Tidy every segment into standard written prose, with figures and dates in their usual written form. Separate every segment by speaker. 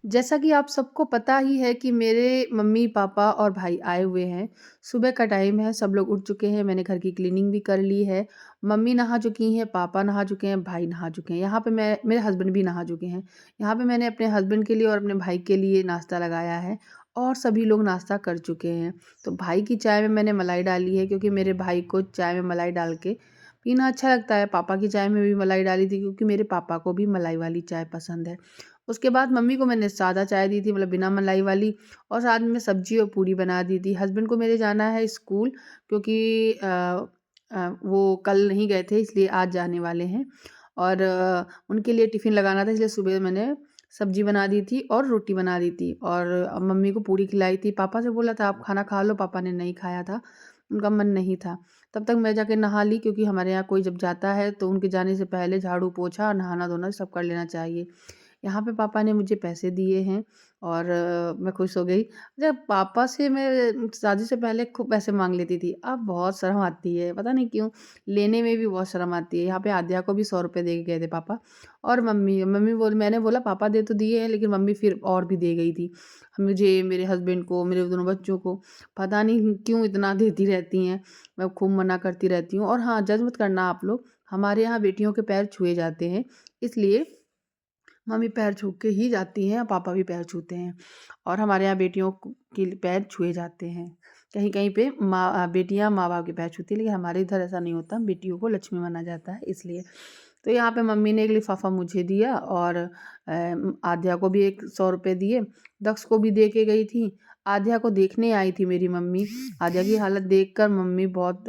Speaker 1: जैसा कि आप सबको पता ही है कि मेरे मम्मी पापा और भाई आए हुए हैं। सुबह का टाइम है, सब लोग उठ चुके हैं, मैंने घर की क्लीनिंग भी कर ली है। मम्मी नहा चुकी हैं, पापा नहा चुके हैं, भाई नहा चुके हैं। यहाँ पे मेरे हस्बैंड भी नहा चुके हैं। यहाँ पे मैंने अपने हस्बैंड के लिए और अपने भाई के लिए नाश्ता लगाया है और सभी लोग नाश्ता कर चुके हैं। तो भाई की चाय में मैंने मलाई डाली है क्योंकि मेरे भाई को चाय में मलाई डाल के पीना अच्छा लगता है। पापा की चाय में भी मलाई डाली थी क्योंकि मेरे पापा को भी मलाई वाली चाय पसंद है। उसके बाद मम्मी को मैंने सादा चाय दी थी, मतलब बिना मलाई वाली, और साथ में सब्जी और पूड़ी बना दी थी। हस्बैंड को मेरे जाना है स्कूल क्योंकि वो कल नहीं गए थे, इसलिए आज जाने वाले हैं। और उनके लिए टिफ़िन लगाना था, इसलिए सुबह मैंने सब्जी बना दी थी और रोटी बना दी थी और मम्मी को पूड़ी खिलाई थी। पापा से बोला था आप खाना खा लो, पापा ने नहीं खाया था, उनका मन नहीं था। तब तक मैं जाके नहा ली क्योंकि हमारे यहाँ कोई जब जाता है तो उनके जाने से पहले झाड़ू पोछा, नहाना धोना सब कर लेना चाहिए। यहाँ पे पापा ने मुझे पैसे दिए हैं और मैं खुश हो गई। जब पापा से मैं शादी से पहले खूब पैसे माँग लेती थी, अब बहुत शर्म आती है, पता नहीं क्यों? लेने में भी बहुत शर्म आती है। यहाँ पे आद्या को भी 100 रुपए दे के गए थे पापा, और मैंने बोला पापा दे तो दिए हैं, लेकिन मम्मी फिर और भी दे गई थी। मुझे, मेरे हस्बैंड को, मेरे दोनों बच्चों को, पता नहीं क्यों इतना देती रहती हैं। मैं खूब मना करती रहती हूँ। और हाँ, जज मत करना आप लोग, हमारे यहाँ बेटियों के पैर छुए जाते हैं, इसलिए मम्मी पैर छू के ही जाती हैं, पापा भी पैर छूते हैं और हमारे यहाँ बेटियों के पैर छुए जाते हैं। कहीं-कहीं पे बेटियाँ माँ-बाप के पैर छूती हैं, लेकिन हमारे इधर ऐसा नहीं होता, बेटियों को लक्ष्मी माना जाता है इसलिए। तो यहाँ पे मम्मी ने एक लिफ़ाफ़ा मुझे दिया और आध्या को भी एक 100 रुपए दिए, दक्ष को भी दे के गई थी। आध्या को देखने आई थी मेरी मम्मी। आध्या की हालत देखकर मम्मी बहुत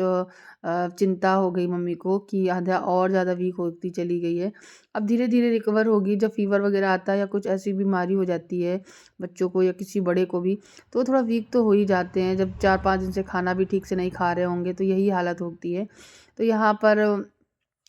Speaker 1: चिंता हो गई मम्मी को कि आध्या और ज़्यादा वीक होती चली गई है। अब धीरे-धीरे रिकवर होगी। जब फ़ीवर वग़ैरह आता है या कुछ ऐसी बीमारी हो जाती है बच्चों को या किसी बड़े को भी, तो थोड़ा वीक तो हो ही जाते हैं। जब 4-5 दिन से खाना भी ठीक से नहीं खा रहे होंगे तो यही हालत होती है। तो यहाँ पर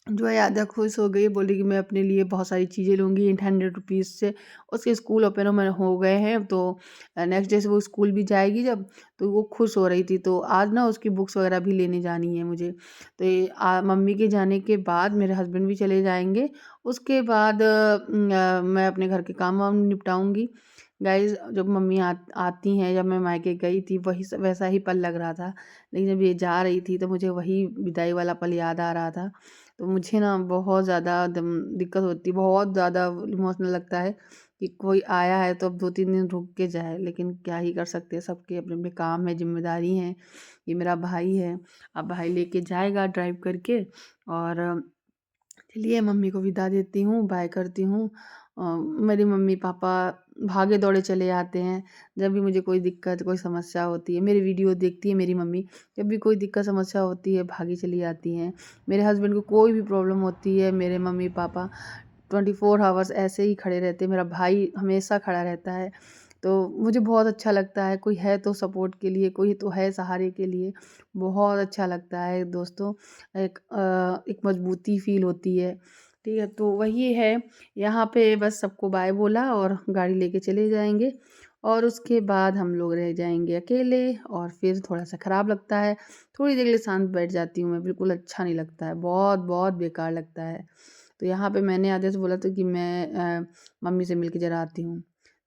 Speaker 1: जो है आध्या खुश हो गई, बोली कि मैं अपने लिए बहुत सारी चीज़ें लूँगी 800 रुपीज़ से। उसके स्कूल ओपन हो गए हैं, तो नेक्स्ट डे से वो स्कूल भी जाएगी जब, तो वो खुश हो रही थी। तो आज ना उसकी बुक्स वग़ैरह भी लेने जानी है मुझे। तो ये मम्मी के जाने के बाद मेरे हस्बैंड भी चले जाएँगे। उसके बाद मैं अपने घर के काम-वाम निपटाऊँगी। गाइज़, जब मम्मी आती हैं, जब मैं मायके गई थी वही वैसा ही पल लग रहा था। लेकिन जब ये जा रही थी तो मुझे वही विदाई वाला पल याद आ रहा था। तो मुझे ना बहुत ज़्यादा दिक्कत होती है, बहुत ज़्यादा इमोशनल लगता है कि कोई आया है तो अब 2-3 दिन रुक के जाए, लेकिन क्या ही कर सकते हैं, सबके अपने-अपने काम है, ज़िम्मेदारी हैं। ये मेरा भाई है, अब भाई लेके जाएगा ड्राइव करके, और चलिए मम्मी को विदा देती हूँ, बाय करती हूँ। मेरे मम्मी-पापा भागे-दौड़े चले आते हैं, जब भी मुझे कोई दिक्कत, कोई समस्या होती है। मेरी वीडियो देखती है मेरी मम्मी, जब भी कोई दिक्कत समस्या होती है, भागी चली आती हैं। मेरे हस्बैंड को कोई भी प्रॉब्लम होती है, मेरे मम्मी-पापा 24 हावर्स ऐसे ही खड़े रहते हैं। मेरा भाई हमेशा खड़ा रहता है। तो मुझे बहुत अच्छा लगता है, कोई है तो सपोर्ट के लिए, कोई तो है सहारे के लिए। बहुत अच्छा लगता है दोस्तों, एक मजबूती फ़ील होती है, ठीक है? तो वही है, यहाँ पे बस सबको बाय बोला और गाड़ी लेके चले जाएँगे और उसके बाद हम लोग रह जाएँगे अकेले, और फिर थोड़ा-सा ख़राब लगता है। थोड़ी देर के लिए शांत बैठ जाती हूँ मैं, बिल्कुल अच्छा नहीं लगता है, बहुत, बहुत बेकार लगता है। तो यहाँ पे मैंने आधे से बोला था कि मैं मम्मी से मिल के ज़रा आती हूँ।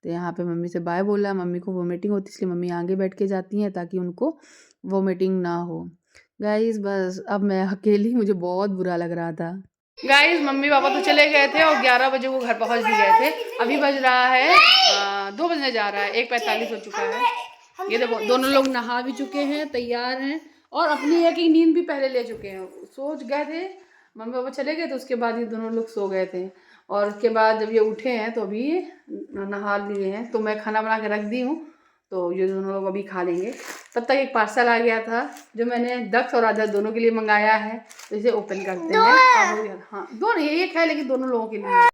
Speaker 1: तो यहाँ पे मम्मी से बाय बोला, मम्मी को वोमिटिंग होती है इसलिए मम्मी आगे बैठ के जाती हैं ताकि उनको वोमिटिंग ना हो। गाइज़, बस अब मैं अकेली, मुझे बहुत बुरा लग रहा था। गाइज़, मम्मी-पापा तो चले गए थे और 11 बजे वो घर पहुँच भी गए थे। अभी बज रहा है 2 बजने जा रहा है, 1:45 हो चुका है। ये देखो दोनों लोग नहा भी चुके हैं, तैयार हैं और अपनी एक नींद भी पहले ले चुके हैं। सोच गए थे, मम्मी-पापा चले गए तो उसके बाद ये दोनों लोग सो गए थे, और उसके बाद जब ये उठे हैं तो अभी नहा लिए हैं। तो मैं खाना बना के रख दी हूँ, तो ये दोनों लोग अभी खा लेंगे। तब तक एक पार्सल आ गया था जो मैंने दक्ष और आदर्श दोनों के लिए मंगाया है, तो इसे ओपन करते हैं। हाँ, दो नहीं, एक है लेकिन दोनों लोगों के लिए।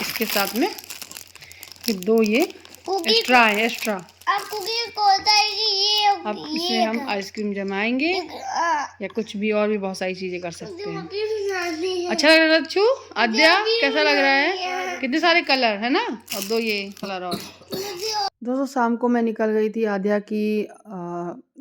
Speaker 1: इसके साथ में ये 2 ये एक्स्ट्रा है, एक्स्ट्रा। अब इसमें हम आइसक्रीम जमाएंगे या कुछ भी और भी बहुत सारी चीजें कर सकते हैं। अच्छा लग रहा है रच्चू? आद्या कैसा लग रहा है? कितने सारे कलर है ना, और दो ये कलर और। दोस्तों शाम को मैं निकल गई थी आद्या की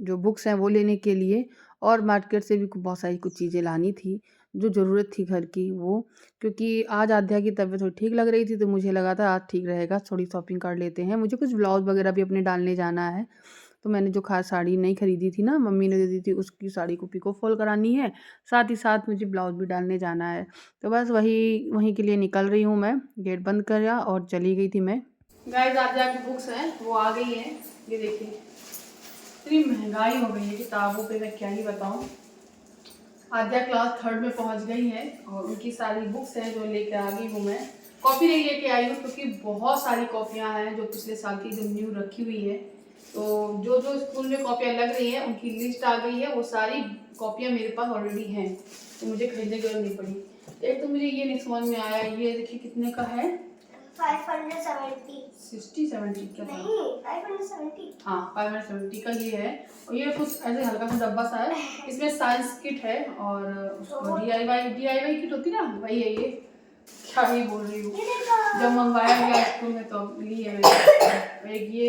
Speaker 1: जो बुक्स हैं वो लेने के लिए, और मार्केट से भी बहुत सारी कुछ चीज़ें लानी थी जो ज़रूरत थी घर की वो, क्योंकि आज आद्या की तबीयत थोड़ी ठीक लग रही थी तो मुझे लगा था आज ठीक रहेगा, थोड़ी शॉपिंग कर लेते हैं। मुझे कुछ ब्लाउज वगैरह भी अपने डालने जाना है, तो मैंने जो खास साड़ी नहीं खरीदी थी ना, मम्मी ने दे दी थी, उसकी साड़ी को पिको फॉल करानी है, साथ ही साथ मुझे ब्लाउज भी डालने जाना है। तो बस वहीं के लिए निकल रही हूँ मैं। गेट बंद किया और चली गई थी मैं। गाइस आद्या की बुक्स हैं वो आ गई हैं, ये देखिए। इतनी महंगाई हो गई है किताबों पे, मैं क्या ही बताऊँ। आद्या क्लास 3rd में पहुंच गई है और उनकी सारी बुक्स हैं जो लेके आ गई हूँ मैं। कॉपी नहीं लेके आई हूँ क्योंकि बहुत सारी कॉपियाँ हैं जो पिछले साल की जो न्यू रखी हुई है, तो जो जो स्कूल में कॉपियाँ लग रही हैं उनकी लिस्ट आ गई है, वो सारी कॉपियाँ मेरे पास ऑलरेडी हैं, तो मुझे खरीदने की जरूरत नहीं पड़ी। एक तो मुझे ये नहीं समझ में आया, ये देखिए कितने का है,
Speaker 2: 570
Speaker 1: 60-70 क्या था?
Speaker 2: नहीं 570।
Speaker 1: हाँ 570 का ये है, और ये कुछ ऐसे हल्का सा डब्बा सा है, इसमें साइंस किट है और DIY किट होती ना, वही है ये। क्या ही बोल रही हूँ, जब मंगवाया गया स्कूल में तो ली है मैंने। एक ये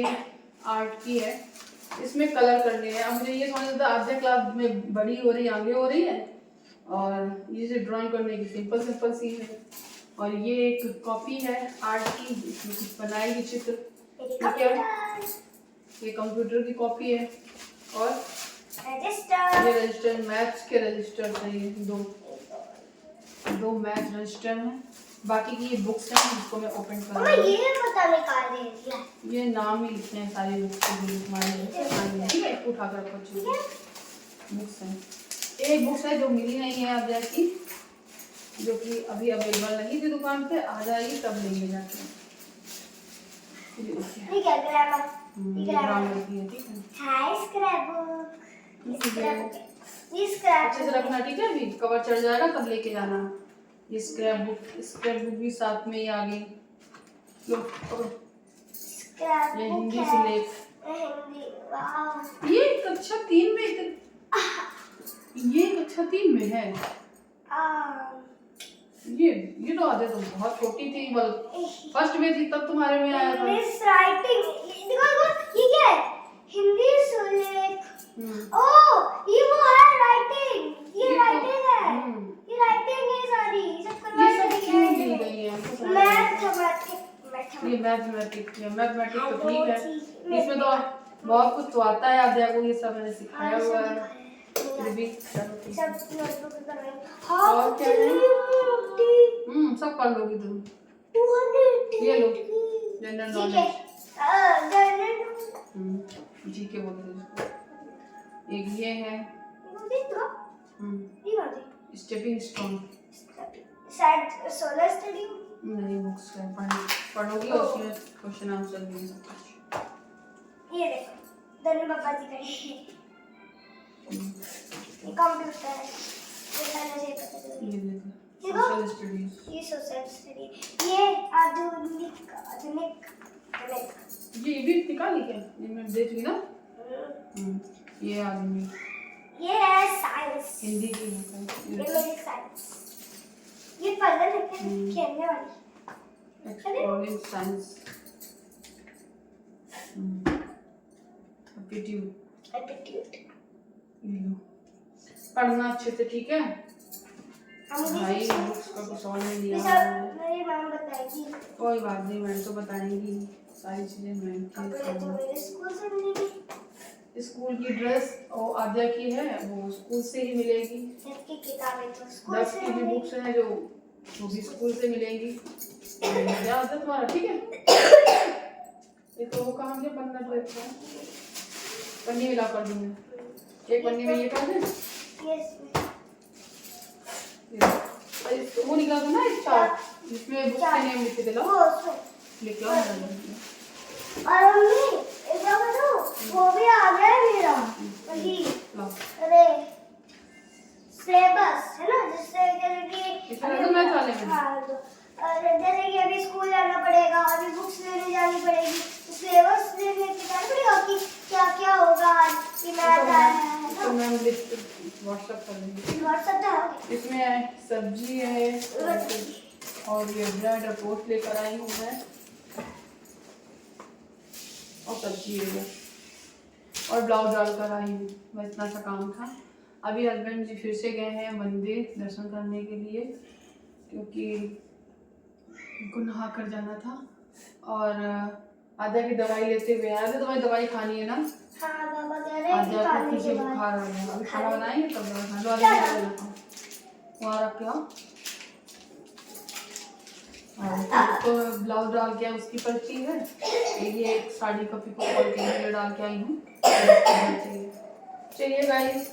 Speaker 1: आर्ट की है, इसमें कलर करने हैं। अब मुझे ये समझ आता है आद्या क्लास में बड़ी हो रही, आगे हो रही है, और ये जो ड्राइंग करने की सिंपल सी है। और ये एक कॉपी है आर्ट की, इसमें कुछ बनाएगी चित्र। ये कंप्यूटर की कॉपी है, और ये रजिस्टर, मैथ्स के रजिस्टर है, ये दो मैथ रजिस्टर हैं। बाकी की ये बुक्स हैं जिसको मैं ओपन कर रही हूँ।
Speaker 2: ये पता नहीं कहाँ है,
Speaker 1: ये नाम ही लिखते हैं सारे बुक्स के, तुम्हारे ठीक है, इसको उठा कर रखो। बुक्स हैं, एक बुक्स है जो मिली नहीं है आद्या की, जो कि अभी अवेलेबल नहीं थी दुकान पे, आ जाएगी तब लेंगे जाके।
Speaker 2: ठीक है ग्रामर,
Speaker 1: ग्रामर की है, ठीक है।
Speaker 2: हाय स्क्रैपबुक,
Speaker 1: अच्छे से रखना, ठीक है, अभी कवर चढ़ जाएगा तब लेके जाना। ये स्क्रैप बुक भी साथ में ही आ गई। लो ये हिंदी से लेख, ये कक्षा 3 में, ये कक्षा 3 में है। ये तो आधे तो बहुत छोटी थी, फर्स्ट में थी तब तुम्हारे में आया था।
Speaker 2: इंग्लिश राइटिंग, देखो ये क्या है, हिंदी सुलेख। ओह ये वो है राइटिंग, ये राइटिंग है, ये राइटिंग है सारी, सब करवाई गई है। मैथमेटिक्स
Speaker 1: तो ठीक है, इसमें तो बहुत कुछ तो आता है आद्या को, ये सब मैंने सिखाया हुआ है। सब और क्या है, सब कर लोगी तुम। ये लो जनरल नॉलेज, जीके बोलते हैं इसको। एक ये है स्टेपिंग स्टोन,
Speaker 2: सोलर स्टडी
Speaker 1: नहीं, बुक्स है, पढ़ोगी और उसमें क्वेश्चन आंसर भी है।
Speaker 2: ये देखो दोनों पापा जी का ये कंप्यूटर है,
Speaker 1: ये देखो सोशल स्टडीज,
Speaker 2: ये सोशल स्टडी, ये आधुनिक
Speaker 1: ये भी निकाली क्या, ये मैं देख ली ना। ये आदमी,
Speaker 2: ये है साइंस,
Speaker 1: हिंदी की है,
Speaker 2: ये मेरी साइंस, ये पजल है खेलने वाली,
Speaker 1: एक्सप्लोरिंग साइंस, एप्टीट्यूड। पढ़ना अच्छे से, ठीक है भाई, बुक्स का कुछ और नहीं दिया है,
Speaker 2: मेरी मैम बताएगी।
Speaker 1: कोई बात नहीं, मैम तो बताएंगी सारी चीजें, मैम स्कूल की ड्रेस और आद्या की है वो स्कूल से ही मिलेगी,
Speaker 2: किताबें तो स्कूल
Speaker 1: 10 की भी बुक्स हैं जो वो भी स्कूल से मिलेंगी। क्या होता है तुम्हारा, ठीक है। एक तो वो कहाँ गया पन्ना, ड्रेस का पन्नी मिला कर दूंगी, एक पन्नी में ये कर दें, वो निकाल दो ना एक चार्ट जिसमें बुक्स के नेम लिखे थे, लो लिख लो।
Speaker 2: और मम्मी क्या करूं, वो भी आ गया है मेरा वही, अरे सिलेबस है ना, जिससे कि जैसे कि अभी स्कूल जाना पड़ेगा, अभी बुक्स लेने जानी पड़ेगी, तो सिलेबस लेने जाना पड़ेगा कि क्या
Speaker 1: व्हाट्सएप कर देंगे।
Speaker 2: व्हाट्सएप तो
Speaker 1: इसमें सब्जी है और ये ब्रेड और टोस्ट लेकर आई हूँ मैं, और सब्जी है और ब्लाउज डाल कर आई हूँ। बस इतना सा काम था। अभी हस्बैंड जी फिर से गए हैं मंदिर दर्शन करने के लिए, क्योंकि उनको नहा कर जाना था। और आधा की दवाई लेते हुए आया। तो तुम्हारी दवाई खानी है ना?
Speaker 2: हाँ पापा कह रहे हैं कि
Speaker 1: आधा
Speaker 2: खाने
Speaker 1: को
Speaker 2: के
Speaker 1: किसी
Speaker 2: बाद
Speaker 1: बुखार आ गया। अभी खाना बनाएंगे तब दवाई खा लो। आधा दवाई लेता वहाँ रख के आओ। तो ब्लाउज डाल के उसकी पर्ची है, ये एक साड़ी का पिको फॉल के लिए डाल के आई हूँ। चलिए गाइस,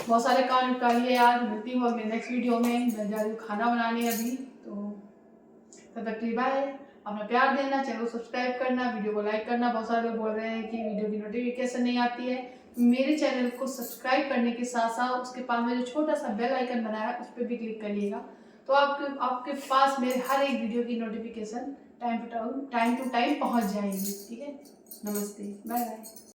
Speaker 1: बहुत सारे काम निपटा लिए आज। मिलती हूँ मैं नेक्स्ट वीडियो में। मैं जा रही हूँ खाना बनाने अभी, तो तब तक के लिए बाय। अपना प्यार देना, चैनल को सब्सक्राइब करना, वीडियो को लाइक करना। बहुत सारे लोग बोल रहे हैं कि वीडियो की नोटिफिकेशन नहीं आती है। मेरे चैनल को सब्सक्राइब करने के साथ साथ उसके पास में जो छोटा सा बेल आइकन बनाया है उस पर भी क्लिक करिएगा, तो आपके पास मेरे हर एक वीडियो की नोटिफिकेशन टाइम टू टाइम पहुंच जाएगी। ठीक है, नमस्ते, बाय बाय।